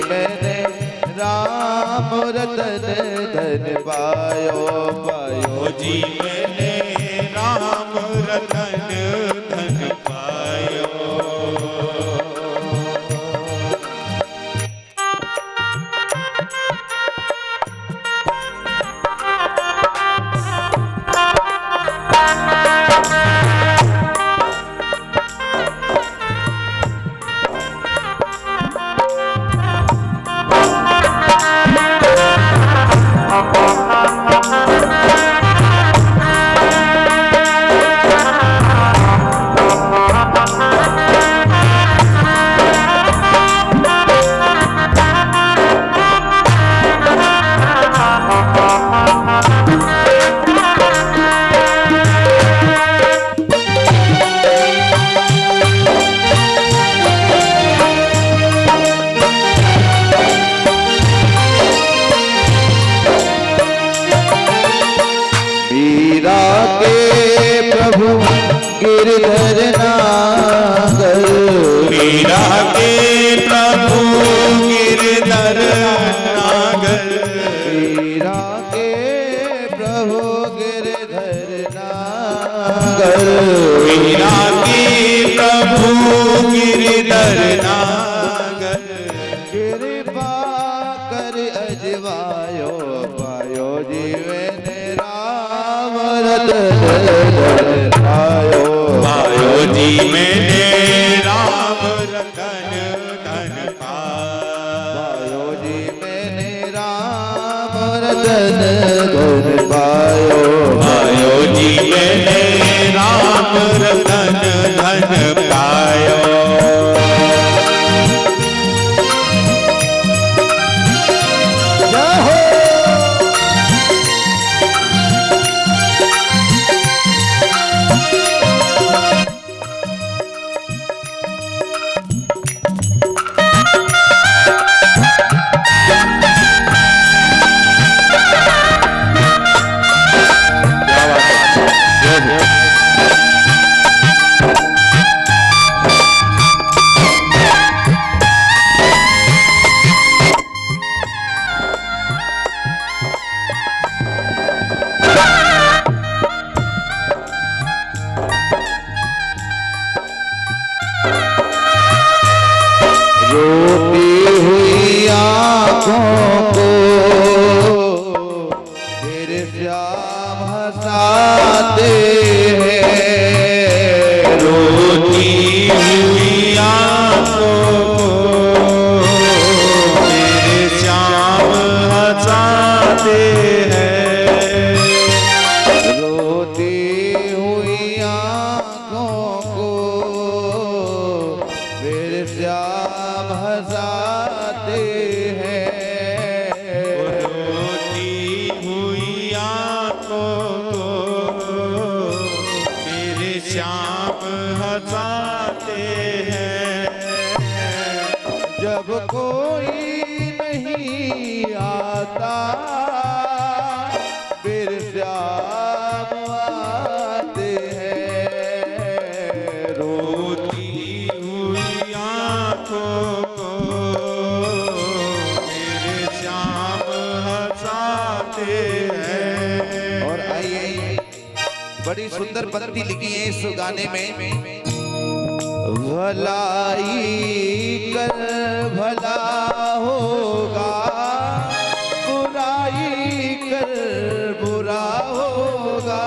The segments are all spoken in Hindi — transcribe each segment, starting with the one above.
मैंने राम रतन धन पायो पायो जी मैंने राम रतन धन पायो। गिरधर नागर मीरा के प्रभु गिरधर नागर मीरा के प्रभु गिरधर नागर मीरा के प्रभु गिरधर नागर कृपा कर अजवायो पायो जीवन राम रतन पायो जी मैंने राम रतन धन पायो जी मैंने राम रतन धन पायो जी मैंने राम रतन धन पायो। रोती हुई आँखों को फिर श्याम हंसाते हैं रोती हुई आँखों को मेरे श्याम हंसाते हैं रोती हुई आँखों को फिर श्याम हंसाते हैं रोती हुई आँखों को मेरे श्याम हंसाते हैं जब कोई नहीं आता फिर श्याम आते हैं रोती हुई आँखों को मेरे श्याम हंसाते हैं। और आइए बड़ी सुंदर पंक्ति लिखी है इस गाने में भलाई कर भला होगा बुराई कर बुरा होगा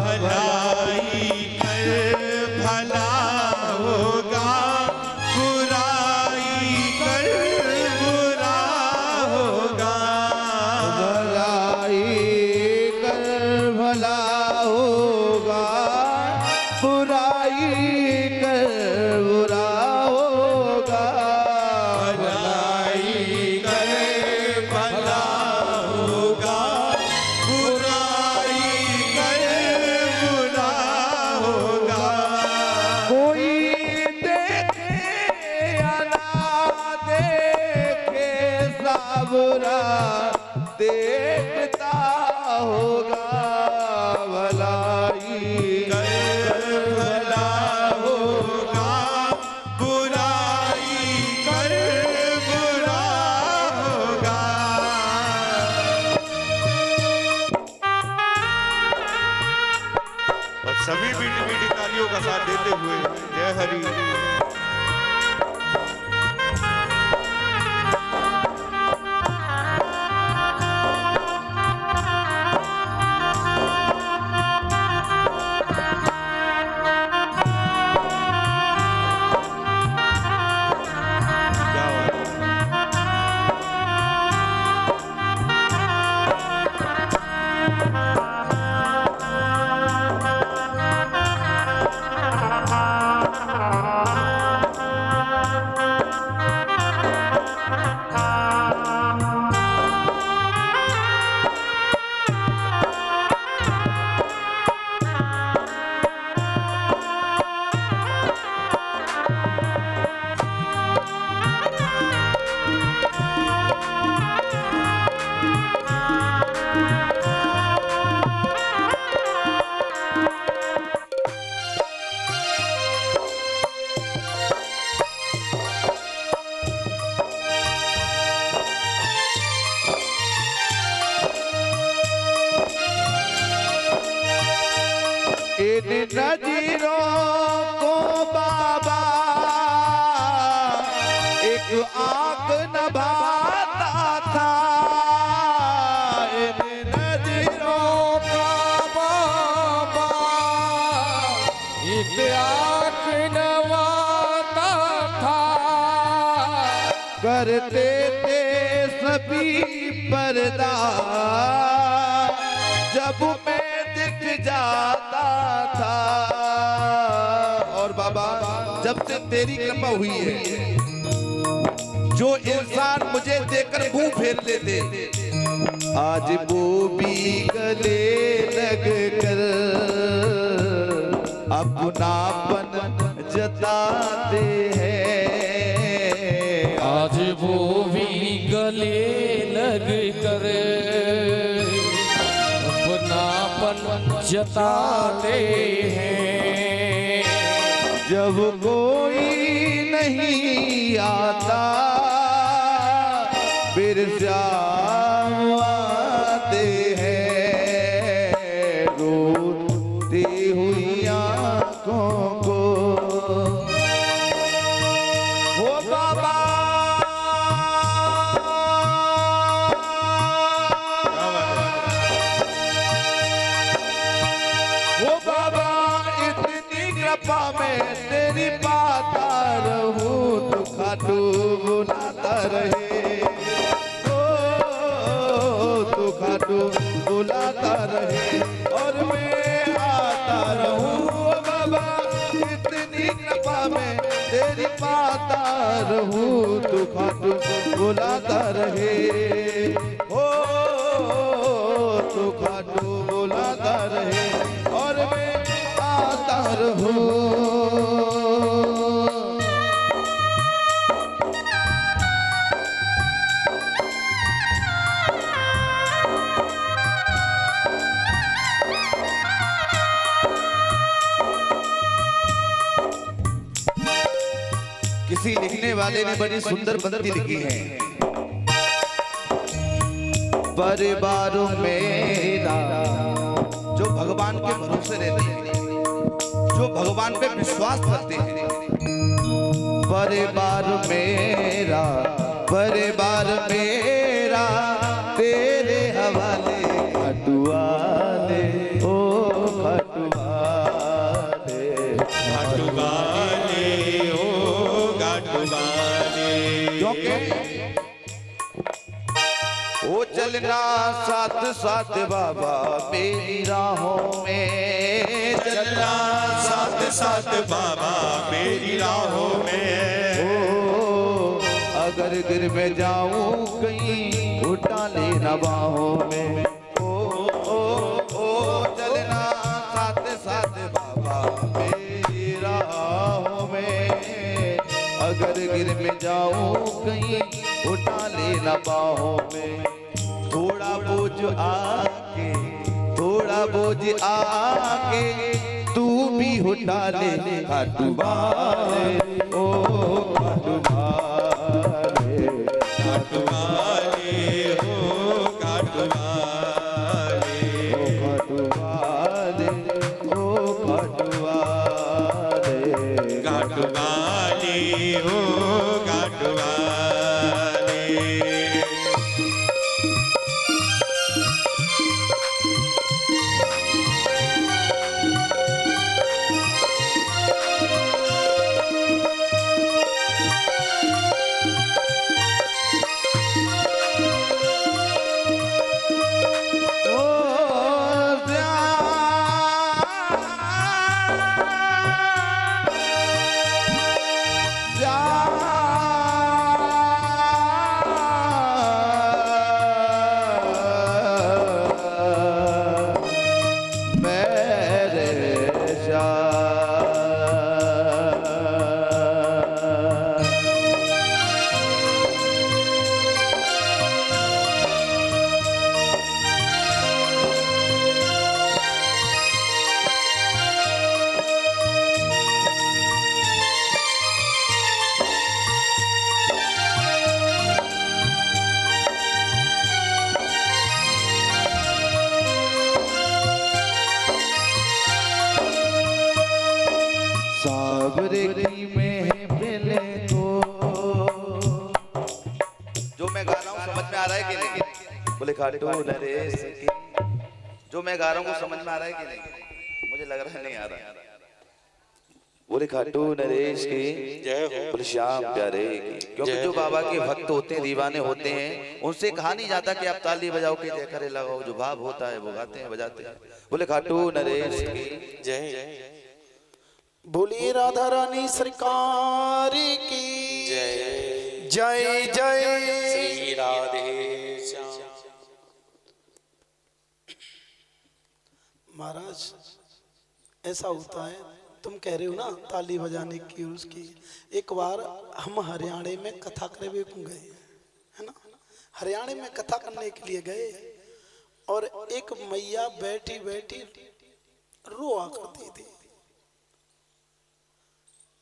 भलाई कर भला होगा बुराई कर बुरा होगा भलाई कर भला होगा बुराई कर बुरा होगा भलाई कर भला होगा बुराई कर बुरा होगा कोई देखे या ना देखे साबुरा देखता होगा भलाई कर भला होगा बुराई कर बुरा का साथ देते हुए जय हरि। इन नजरों को बाबा एक आग नभाता था। इन नजरों का बाबा एक आँख नवाता था। करते थे सभी पर्दा जब मैं दिख जाता था। और बाबा जब से तेरी कृपा हुई है, जो इंसान मुझे देखकर मुंह फेर लेते आज वो भी गले लग कर अपनापन जताते हैं। आज वो भी गले लग कर अपनापन जताते हैं। जब कोई नहीं आता फिर आते हैं रोती हुई आंखों को। हो बाबा हो बाबा इतनी कृपा में तेरी पाता रहूं तो खाटू बुलाता रहे। तो खाटू बुलाता रहे और मैं आता रहूं। बाबा इतनी कृपा में तेरी पाता रहूं तो खाटू बुलाता रहे। ओ तो खाटू बुलाता रहे और मैं आता रहूं। किसी लिखने वाले ने बड़ी सुंदर पंक्ति लिखी है। परिवार मेरा जो भगवान के भरोसे रहते हैं, जो भगवान पे विश्वास करते हैं। परिवार मेरा तेरे हवाले खटुआले ओ खटुआले। घाटुवाले ओ घाटुवाले। ओ चलना साथ साथ बाबा मेरी राहों में। चलना साथ साथ बाबा मेरी राहों में। ओ अगर गिर में जाऊं कहीं उठा लेना बाहों में। ओ चलना साथ साथ बाबा मेरी राहों में। अगर गिर में जाऊं कहीं उठा लेना बाहों में। थोड़ा बोझ आके तू भी उठा ले खाटुवाले ओ खाटुवाले। घाटुवाले हो घाटुवाले। ओ खाटुवाले ओ खाटुवाले। जो मैं गा रहा हूँ समझ में आ रहा है कि नहीं? बोले खाटू नरेश की। जो मैं गा रहा हूँ समझ में आ रहा है कि नहीं? मुझे लग रहा है नहीं आ रहा। बोले खाटू नरेश की जय हो। बोले श्याम प्यारे की। क्योंकि जो बाबा के भक्त होते हैं, दीवाने होते हैं, उनसे कहा नहीं जाता कि आप ताली बजाओ के जयकारे लगाओ। जो भाव होता है वो गाते हैं, बजाते हैं। बोले खाटू नरेश की जय। बोलिए राधा रानी सरकार की जय जय जय। श्री राधे श्याम। महाराज ऐसा होता है, तुम कह रहे हो ना ताली बजाने की और उसकी। एक बार हम हरियाणा में कथा करने गए, है ना। हरियाणा में कथा करने के लिए गए और एक मैया बैठी बैठी रोआ करती थी।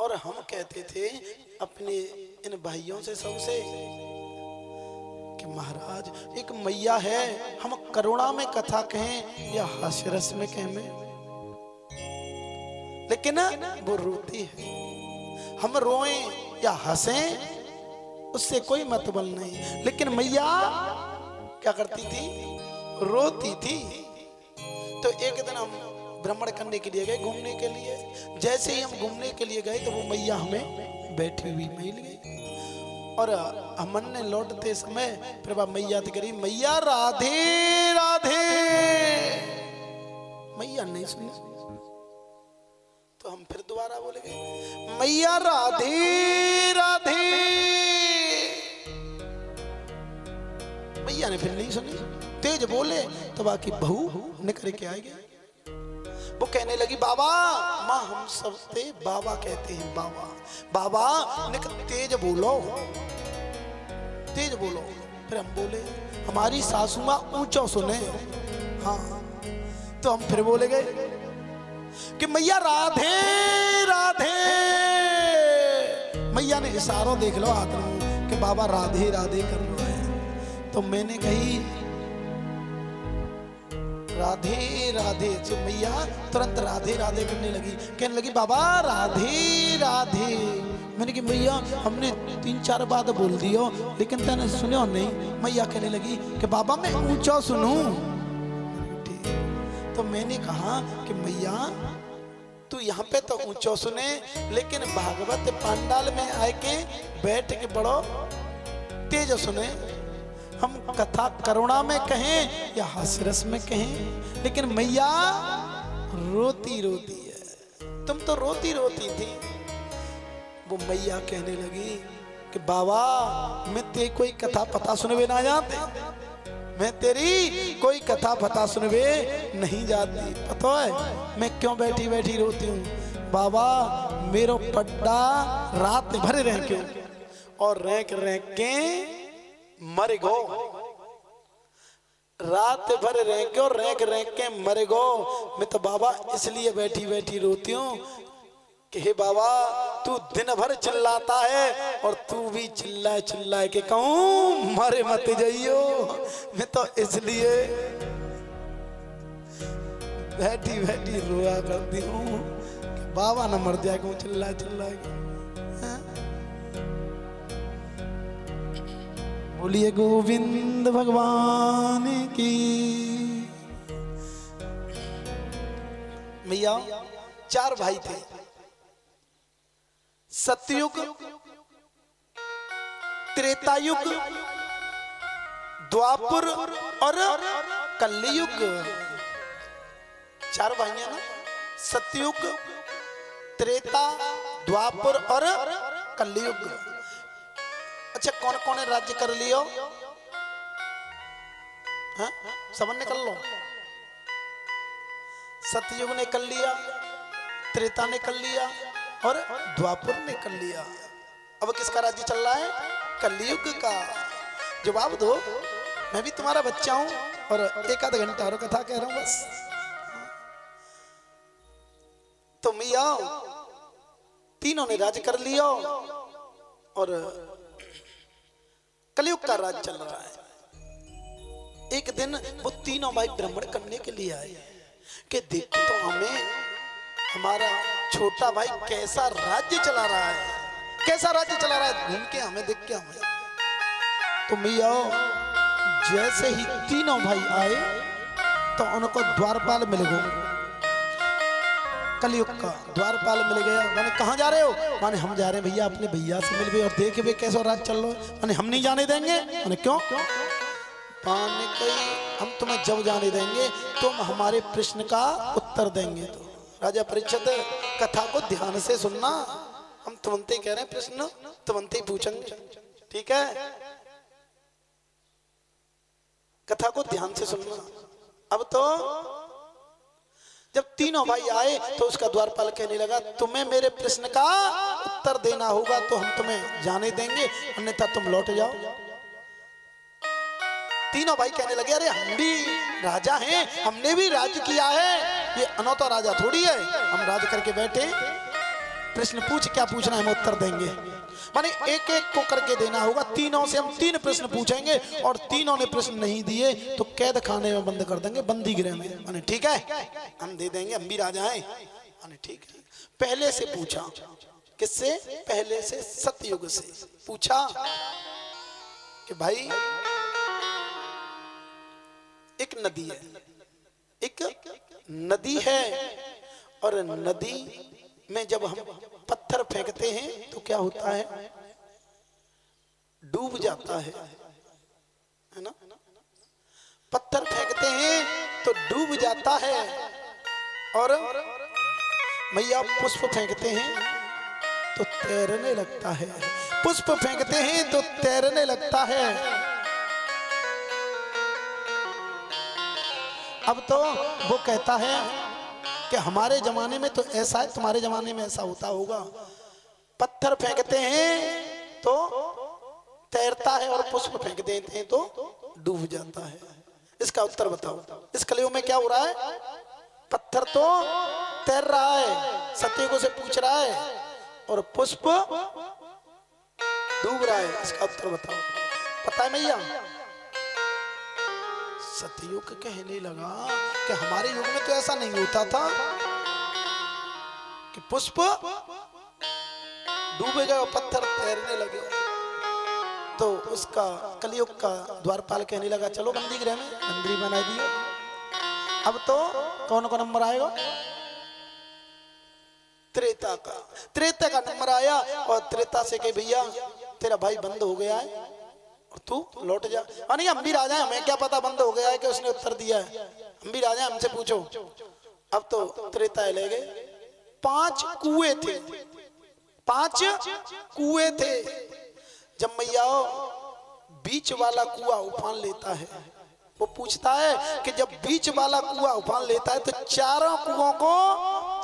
और हम कहते थे अपने इन भाइयों से सबसे कि महाराज एक मैया है, हम करुणा में कथा कहें या हास्य रस में कहें, लेकिन वो रोती है। हम रोएं या हंसें उससे कोई मतलब नहीं, लेकिन मैया क्या करती थी? रोती थी। तो एक दिन हम भ्रमण करने के लिए गए, घूमने के लिए। जैसे ही हम घूमने के लिए गए तो वो मैया हमें बैठी हुई मिल गई। और हमन ने लौटते समय फिर मैया करी, मैया राधे राधे। मैया नहीं सुनी तो हम फिर दोबारा बोले गए, मैया राधे राधे। मैया ने फिर नहीं सुनी, तेज बोले तो बाकी बहू निकल के आएगी। वो कहने लगी, बाबा। माँ हम सबसे बाबा कहते हैं, बाबा बाबा। तेज बोलो, तेज बोलो। फिर हम बोले, हमारी सासू माँ ऊंचा सुने। हाँ, तो हम फिर बोले गए कि मैया राधे राधे। मैया ने इशारों देख लो हाथ में कि बाबा राधे राधे कर रहे हैं। तो मैंने कही राधे राधे। तो मैया तुरंत राधे राधे करने लगी, कहने लगी बाबा राधे राधे। मैंने कहा मैया हमने 3-4 बात बोल दियो लेकिन तने सुनो नहीं। मैया कहने लगी कि बाबा मैं ऊंचा सुनूं। तो मैंने कहा कि मैया तू यहाँ पे तो ऊंचा सुने, लेकिन भागवत पंडाल में आके बैठ के बड़ो तेज सुने। हम कथा करुणा में कहें या हास्यरस में कहें, लेकिन मैया रोती रोती है। तुम तो रोती रोती थी। वो मैया कहने लगी कि बाबा मैं तेरी कोई कथा पता सुनवे ना जाते, मैं तेरी कोई कथा पता सुनवे नहीं जाती। पता है मैं क्यों बैठी बैठी रोती हूँ? बाबा मेरो पड्डा रात भर रह के और रह के मर गो। रात भर रह के और रह के मर गो। मैं तो बाबा इसलिए बैठी बैठी रोती हूँ कि हे बाबा तू दिन भर चिल्लाता है और तू भी चिल्लाए चिल्लाए के कहूँ मरे मत जाइयो। मैं तो इसलिए बैठी बैठी रोया करती हूँ कि बाबा न मर जाए कहूँ चिल्लाए चिल्लाए के। बोलिए गोविंद भगवान की। मैया 4 भाई थे, सतयुग, त्रेतायुग, द्वापर और कलयुग। 4 भाई हैं ना, सतयुग, त्रेता, द्वापर और कलयुग। अच्छा कौन कौन ने राज्य कर लियो? हाँ? समझ ने कर लो। सतयुग ने कर लिया, त्रेता ने कर लिया और द्वापर ने कर लिया। अब किसका राज्य चल रहा है? कलयुग का। जवाब दो, मैं भी तुम्हारा बच्चा हूं और 1-आधा घंटा और कथा कह रहा हूं बस। तो मियां तीनों ने राज्य कर लिया और कलयुग का राज चल रहा है। एक दिन वो तीनों भाई भ्रमण करने के लिए आए कि देखो तो हमें हमारा छोटा भाई कैसा राज्य चला रहा है, कैसा राज्य चला रहा है, घूम के हमें देख के हमें। तो तो मैया जैसे ही तीनों भाई आए तो उनको द्वारपाल मिल गए। कलयुग का द्वारपाल मिल गया। माने कहाँ जा रहे हो? माने हम जा रहे हैं भैया अपने भैया से मिल गए और देखे वे कैसा राज चल रहा है। माने हम नहीं जाने देंगे। माने क्यों? माने कही हम तुम्हें जब जाने देंगे तुम हमारे प्रश्न का उत्तर देंगे। तो राजा परीक्षित कथा को ध्यान से सुनना, हम तुरंत ही कह रहे हैं प्रश्न तुरंत ही पूछेंगे, ठीक है? कथा को ध्यान से सुनना। अब तो जब तीनों भाई आए तो उसका द्वारपाल कहने लगा तुम्हें मेरे प्रश्न का उत्तर देना होगा तो हम तुम्हें जाने देंगे, अन्यथा तुम लौट जाओ। तीनों भाई कहने लगे अरे हम भी राजा हैं, हमने भी राज किया है, ये अनौता राजा थोड़ी है, हम राज करके बैठे। प्रश्न पूछ, क्या पूछना है हम उत्तर देंगे। माने एक एक को करके देना होगा। तीनों से हम 3 प्रश्न पूछेंगे और तीनों ने प्रश्न नहीं दिए तो कैद खाने में बंद कर देंगे, बंदी गृह में। माने ठीक है हम दे देंगे, हम भी राजा हैं। माने ठीक है। पहले से पूछा, किससे? पहले से, सतयुग से पूछा कि भाई एक नदी है, एक नदी है और नदी में जब हम पत्थर फेंकते हैं तो क्या होता है? डूब जाता है ना? पत्थर फेंकते हैं तो डूब जाता है। और मैया पुष्प फेंकते हैं तो तैरने लगता है। पुष्प फेंकते हैं तो तैरने लगता है। अब तो वो कहता है कि हमारे जमाने में तो ऐसा है, तुम्हारे जमाने में ऐसा होता होगा। पत्थर फेंकते हैं तो तैरता है और पुष्प फेंक देते हैं तो डूब जाता है। इसका उत्तर बताओ। इस कलयुग में क्या हो रहा है? पत्थर तो तैर रहा है, सतयुग से पूछ रहा है, और पुष्प डूब रहा है। इसका उत्तर बताओ। पता है मैया? सतयुग कहने लगा कि हमारे युग में तो ऐसा नहीं होता था कि पुष्प डूबे गए और पत्थर तैरने लगे। तो उसका कलयुग का द्वारपाल कहने लगा चलो बंदी गृह में बंदी बना दिए। अब तो कौन का नंबर आएगा? त्रेता का। त्रेता का नंबर आया और त्रेता से कहे भैया तेरा भाई बंद हो गया है और तू लौट जा। नहीं हम भी राजा हैं, हमें क्या पता बंद हो गया है कि उसने उत्तर दिया है, हम भी राजा हैं, हमसे पूछो। अब तो त्रेता ले गए। 5 कुएं थे, 5 कुएं थे। जब मैया बीच वाला कुआं उफान लेता है, वो पूछता है कि जब बीच वाला कुआं उफान लेता है तो चारों कुओं को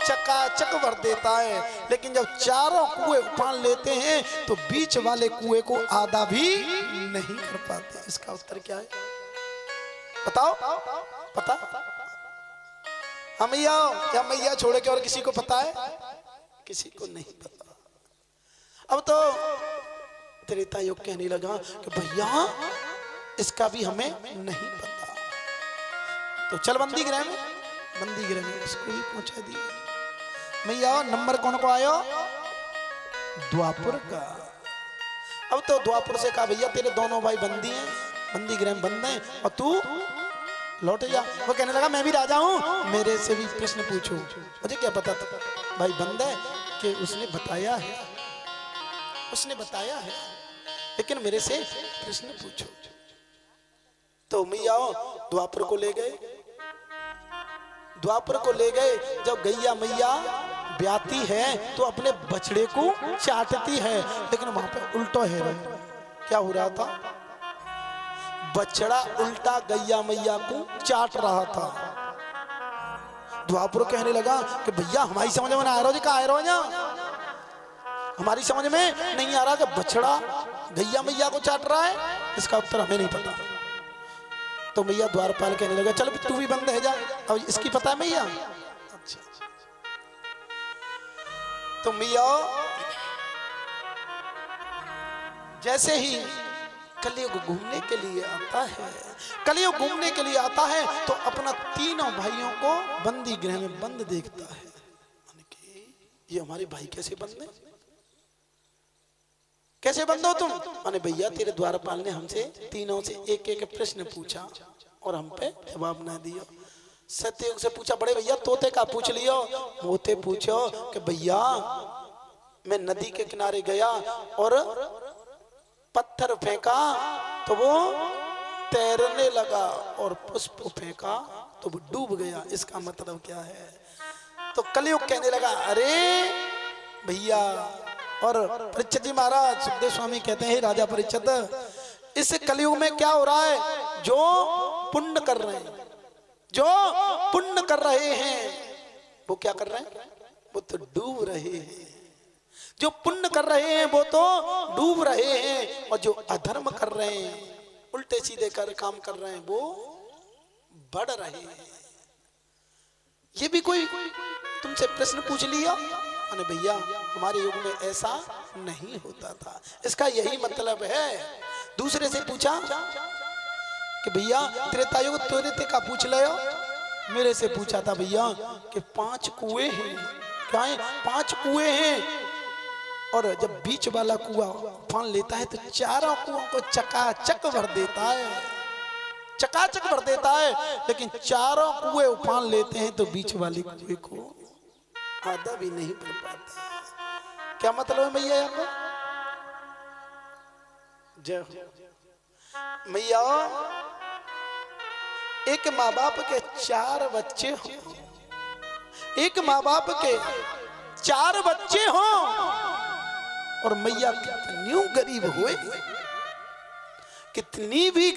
चकाचक भर देता है, लेकिन जब चारों कुएं उफान लेते हैं तो बीच वाले कुएं को आधा भी नहीं कर पाते। इसका उत्तर क्या है? बताओ। पता? हम मैया, क्या मैया छोड़ के और किसी को पता है? किसी को नहीं पता। अब तो त्रेता युग कहने लगा कि भैया इसका भी हमें नहीं पता। तो चल बंदी गृह में, बंदी गृह में उसको भी पहुंचा दिया। मैया नंबर कौन को आयो? द्वापुर का। अब तो द्वापुर से कहा भैया तेरे दोनों भाई बंदी हैं, बंदी गृह में बंद हैं और तू लौट जा। वो कहने लगा मैं भी राजा हूं, मेरे से भी प्रश्न पूछो। मुझे क्या पता था भाई बंद है कि उसने बताया है, उसने बताया है, लेकिन मेरे से प्रश्न पूछो। तो मैया द्वापर को ले गए। द्वापर को ले गए। जब गैया मैया ब्याती है तो अपने बछड़े को चाटती है, लेकिन वहां पे उल्टा है रहा। क्या हो रहा था? बछड़ा उल्टा गैया मैया को चाट रहा था। द्वापर कहने लगा कि भैया हमारी समझ में ना आ रहा जी, कहाँ आ रहा है? हमारी समझ में नहीं आ रहा कि बछड़ा गैया मैया को चाट रहा है। इसका उत्तर हमें नहीं पता। तो मैया द्वारपाल कहने लगा चल तू भी बंद है जा। अब इसकी पता है मैया? अच्छा। तो मैया जैसे ही कलयुग घूमने के लिए आता है, कलयुग घूमने के लिए आता है तो अपना तीनों भाइयों को बंदी गृह में बंद देखता है। ये हमारे भाई कैसे बंद हैं? कैसे बंद हो तुम? माने भैया तेरे द्वारपाल ने हमसे तीनों से एक एक प्रश्न पूछा और हम पे जवाब ना दिया। सत्ययुग से पूछा, बड़े भैया तोते का पूछ लियो? मोते पूछो कि भैया मैं नदी के किनारे गया और पत्थर फेंका तो वो तैरने लगा और पुष्प फेंका तो वो डूब गया, इसका मतलब क्या है? तो कलयुग कहने लगा, अरे भैया। और परीक्षित जी महाराज, सुखदेव स्वामी कहते हैं, राजा परीक्षित, इस कलयुग में क्या हो रहा है? जो पुण्य कर रहे हैं, जो पुण्य कर रहे हैं वो क्या कर रहे हैं? वो तो डूब रहे हैं। जो पुण्य कर रहे हैं वो तो डूब रहे हैं, और जो अधर्म कर रहे हैं, उल्टे सीधे कर काम कर रहे हैं, वो बढ़ रहे हैं। ये भी कोई तुमसे प्रश्न पूछ लिया? अरे भैया हमारे युग में ऐसा नहीं होता था, इसका यही मतलब है। दूसरे से पूछा कि भैया त्रेता युग त्वरित का पूछ लियो? मेरे से पूछा था भैया कि 5 कुएं हैं। क्या है? 5 कुएं हैं, और जब बीच वाला कुआं उफान लेता है तो चारों कुओं को चकाचक भर देता है, चकाचक भर देता है। लेकिन चारों कुएं उफान लेते हैं तो बीच वाले कुएं को आधा भी नहीं भर पाते। क्या मतलब है भैया यहाँ पर? जय हो भैया। एक माँ बाप के 4 बच्चे हों, एक माँ बाप के 4 बच्चे हों, और मैया कितनी गरीब हुए, कितनी भी